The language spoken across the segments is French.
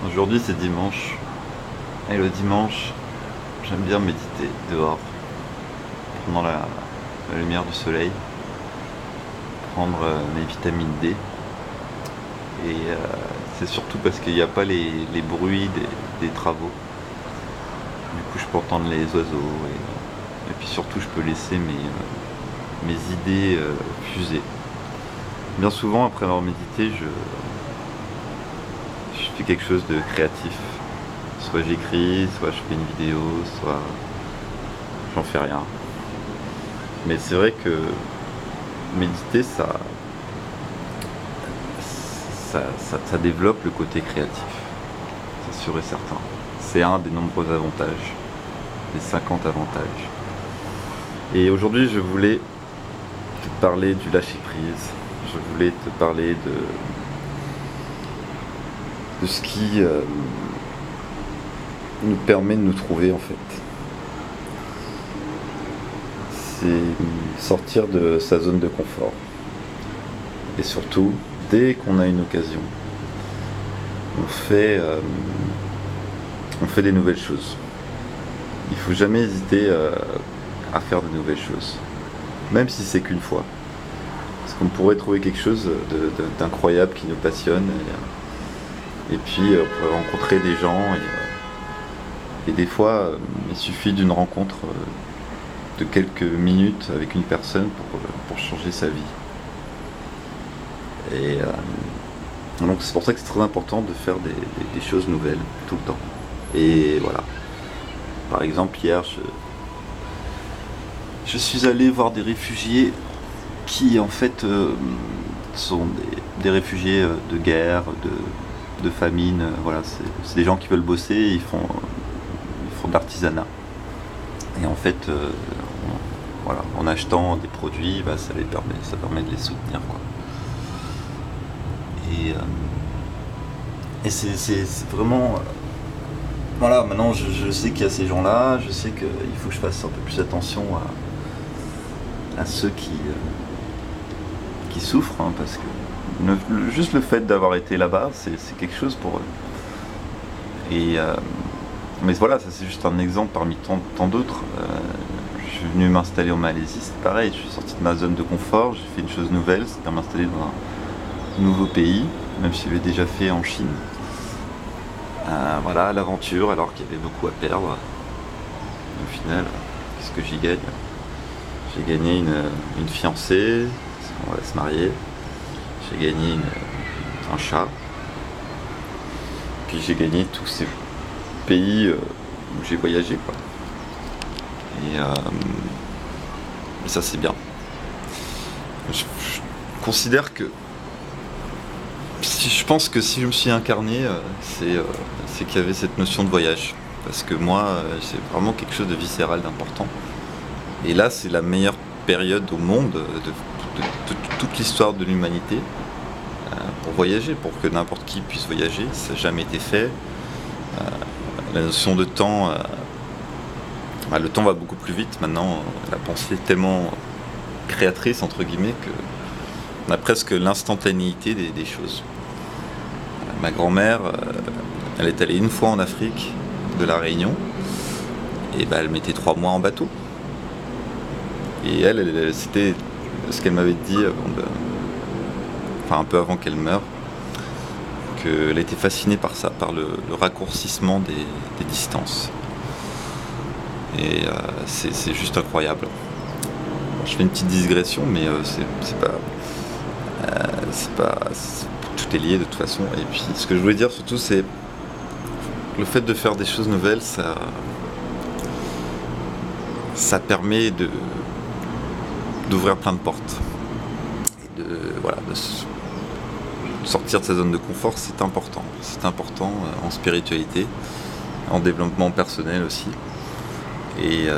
Aujourd'hui c'est dimanche et le dimanche j'aime bien méditer dehors, pendant la lumière du soleil, prendre mes vitamines D et c'est surtout parce qu'il n'y a pas les bruits des travaux. Du coup je peux entendre les oiseaux et puis surtout je peux laisser mes idées fuser. Bien souvent après avoir médité je fais quelque chose de créatif. Soit j'écris, soit je fais une vidéo, soit j'en fais rien. Mais c'est vrai que méditer, ça développe le côté créatif. C'est sûr et certain. C'est un des nombreux avantages, des 50 avantages. Et aujourd'hui, je voulais te parler du lâcher-prise. Je voulais te parler de ce qui nous permet de nous trouver en fait. C'est sortir de sa zone de confort. Et surtout, dès qu'on a une occasion, on fait des nouvelles choses. Il faut jamais hésiter à faire de nouvelles choses, même si c'est qu'une fois. Parce qu'on pourrait trouver quelque chose d'incroyable qui nous passionne, et puis on pourrait rencontrer des gens, et des fois il suffit d'une rencontre de quelques minutes avec une personne pour changer sa vie. Et donc c'est pour ça que c'est très important de faire des choses nouvelles tout le temps. Et voilà. Par exemple, hier, je suis allé voir des réfugiés qui en fait sont des réfugiés de guerre, de famine. Voilà, c'est des gens qui veulent bosser, ils font de l'artisanat. Et en fait, voilà, en achetant des produits, ça permet de les soutenir, quoi. Et c'est vraiment... voilà, maintenant je sais qu'il y a ces gens-là, je sais qu'il faut que je fasse un peu plus attention à ceux qui souffrent, hein, parce que juste le fait d'avoir été là-bas, c'est quelque chose pour eux. Mais voilà, ça c'est juste un exemple parmi tant d'autres. Je suis venu m'installer en Malaisie, c'est pareil, je suis sorti de ma zone de confort, j'ai fait une chose nouvelle, c'est-à-dire m'installer dans un nouveau pays, même si j'avais déjà fait en Chine. Voilà, l'aventure, alors qu'il y avait beaucoup à perdre. Au final, qu'est-ce que j'y gagne ? J'ai gagné une fiancée, on va se marier. J'ai gagné un chat. Puis j'ai gagné tous ces pays où j'ai voyagé, quoi. Et ça c'est bien. Je considère que je pense que si je me suis incarné, c'est qu'il y avait cette notion de voyage. Parce que moi, c'est vraiment quelque chose de viscéral, d'important. Et là, c'est la meilleure période au monde de toute l'histoire de l'humanité pour voyager, pour que n'importe qui puisse voyager. Ça n'a jamais été fait. La notion de temps, le temps va beaucoup plus vite maintenant. La pensée est tellement créatrice, entre guillemets, qu'on a presque l'instantanéité des choses. Ma grand-mère, elle est allée une fois en Afrique, de la Réunion, et elle mettait 3 mois en bateau. Et elle c'était ce qu'elle m'avait dit un peu avant qu'elle meure, qu'elle était fascinée par ça, par le raccourcissement des distances. Et c'est juste incroyable. Je fais une petite digression, mais tout est lié de toute façon. Et puis ce que je voulais dire surtout, c'est le fait de faire des choses nouvelles, ça permet d'ouvrir plein de portes. Et de sortir de sa zone de confort, c'est important. C'est important en spiritualité, en développement personnel aussi. Et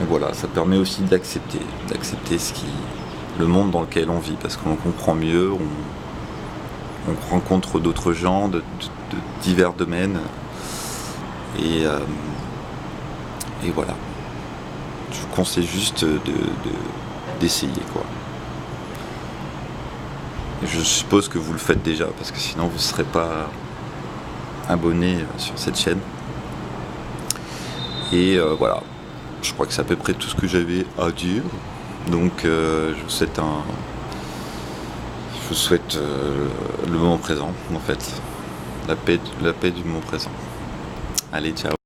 voilà, ça permet aussi d'accepter le monde dans lequel on vit, parce qu'on comprend mieux, on rencontre d'autres gens de divers domaines, et voilà. Je vous conseille juste d'essayer, quoi. Je suppose que vous le faites déjà, parce que sinon vous ne serez pas abonné sur cette chaîne. Et voilà, je crois que c'est à peu près tout ce que j'avais à dire. Donc je vous souhaite le moment présent, en fait. La paix du moment présent. Allez, ciao.